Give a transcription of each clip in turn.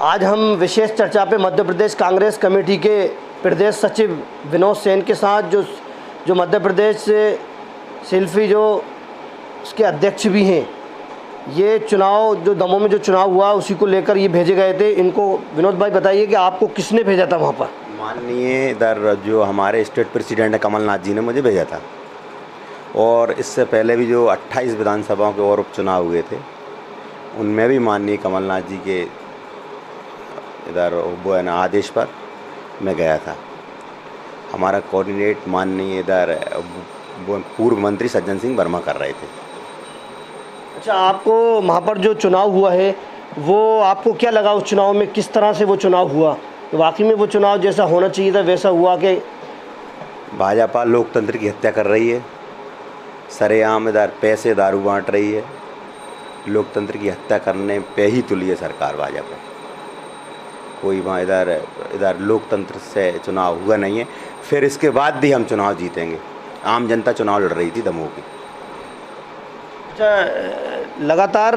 आज हम विशेष चर्चा पे मध्य प्रदेश कांग्रेस कमेटी के प्रदेश सचिव विनोद सेन के साथ जो मध्य प्रदेश से शिल्पी जो उसके अध्यक्ष भी हैं, ये चुनाव जो दमोह में जो चुनाव हुआ उसी को लेकर ये भेजे गए थे। इनको विनोद भाई बताइए कि आपको किसने भेजा था वहाँ पर? माननीय इधर जो हमारे स्टेट प्रेसिडेंट है कमलनाथ जी ने मुझे भेजा था, और इससे पहले भी जो 28 विधानसभाओं के और उपचुनाव हुए थे उनमें भी माननीय कमलनाथ जी के इधर वो है ना आदेश पर मैं गया था। हमारा कोऑर्डिनेट माननीय इधर पूर्व मंत्री सज्जन सिंह वर्मा कर रहे थे। अच्छा, आपको वहाँ पर जो चुनाव हुआ है वो आपको क्या लगा? उस चुनाव में किस तरह से वो चुनाव हुआ? तो वाकई में वो चुनाव जैसा होना चाहिए था वैसा हुआ कि भाजपा लोकतंत्र की हत्या कर रही है, सरेआम इधर पैसे दारू बांट रही है, लोकतंत्र की हत्या करने पे ही तुली है सरकार भाजपा। कोई वहाँ इधर लोकतंत्र से चुनाव हुआ नहीं है। फिर इसके बाद भी हम चुनाव जीतेंगे। आम जनता चुनाव लड़ रही थी दमोह की। अच्छा, लगातार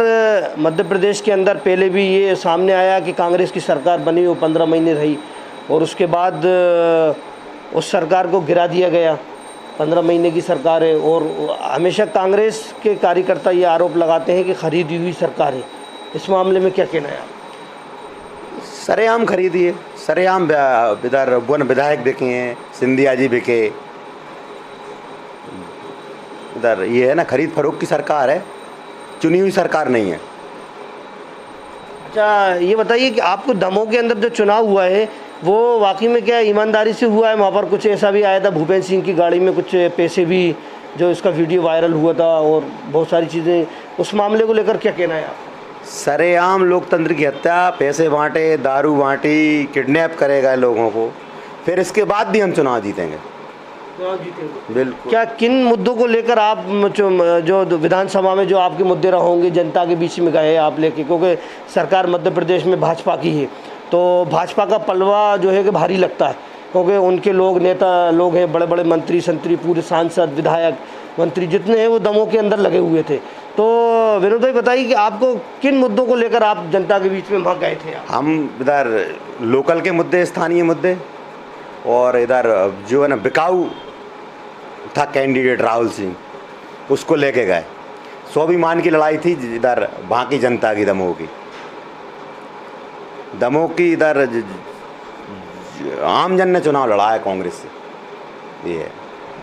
मध्य प्रदेश के अंदर पहले भी ये सामने आया कि कांग्रेस की सरकार बनी, वो 15 महीने रही और उसके बाद उस सरकार को गिरा दिया गया। 15 महीने की सरकार है और हमेशा कांग्रेस के कार्यकर्ता ये आरोप लगाते हैं कि खरीदी हुई सरकार है। इस मामले में क्या कहना है आप? सरेआम खरीदी है, सरेआम इधर वन विधायक बिके हैं, सिंधिया जी बिके। इधर ये है ना, खरीद फरोख्त की सरकार है, चुनी हुई सरकार नहीं है। अच्छा, ये बताइए कि आपको दमोह के अंदर जो चुनाव हुआ है वो वाकई में क्या ईमानदारी से हुआ है? वहाँ पर कुछ ऐसा भी आया था, भूपेंद्र सिंह की गाड़ी में कुछ पैसे भी, जो इसका वीडियो वायरल हुआ था और बहुत सारी चीज़ें, उस मामले को लेकर क्या कहना है आप? सरेआम लोकतंत्र की हत्या, पैसे बांटे, दारू बांटी, किडनैप करेगा लोगों को, फिर इसके बाद भी हम चुनाव जीतेंगे। बिल्कुल। क्या किन मुद्दों को लेकर आप जो विधानसभा में जो आपके मुद्दे रहेंगे जनता के बीच में गए आप लेके? क्योंकि सरकार मध्य प्रदेश में भाजपा की है तो भाजपा का पलवा जो है कि भारी लगता है, क्योंकि उनके लोग नेता लोग हैं, बड़े बड़े मंत्री संतरी, पूरे सांसद विधायक मंत्री जितने हैं वो दमोह के अंदर लगे हुए थे। तो विनोद भाई बताइए कि आपको किन मुद्दों को लेकर आप जनता के बीच में वहाँ गए थे? हम इधर लोकल के मुद्दे, स्थानीय मुद्दे, और इधर जो है ना बिकाऊ था कैंडिडेट राहुल सिंह, उसको लेके गए। स्वाभिमान की लड़ाई थी इधर वहाँ की जनता की, दमोह की इधर आम जन ने चुनाव लड़ा है कांग्रेस से, ये है।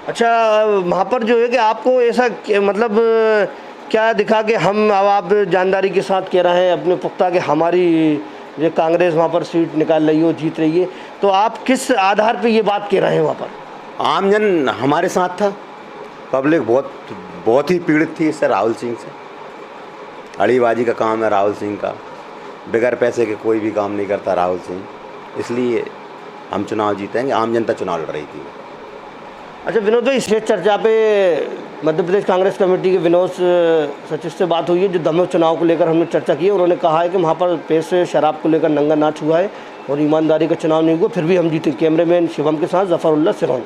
अच्छा, वहाँ पर जो है कि आपको ऐसा मतलब क्या दिखा कि हम, अब आप जानदारी के साथ कह रहे हैं अपने पुख्ता कि हमारी ये कांग्रेस वहाँ पर सीट निकाल रही हो, जीत रही है, तो आप किस आधार पे ये बात कह रहे हैं? वहाँ पर आम जन हमारे साथ था, पब्लिक बहुत ही पीड़ित थी इससे, राहुल सिंह से। अड़ीबाजी का काम है राहुल सिंह का, बगैर पैसे के कोई भी काम नहीं करता राहुल सिंह, इसलिए हम चुनाव जीतेंगे। आम जनता चुनाव लड़ रही थी। अच्छा विनोद भाई, इस चर्चा पे मध्य प्रदेश कांग्रेस कमेटी के विनोद सचिव से बात हुई है, जो दमोह चुनाव को लेकर हमने चर्चा की है। उन्होंने कहा है कि वहाँ पर पैसे शराब को लेकर नंगा नाच हुआ है और ईमानदारी का चुनाव नहीं हुआ, फिर भी हम जीते। कैमरेमैन शिवम के साथ जफरुल्लाह, सिरोंज।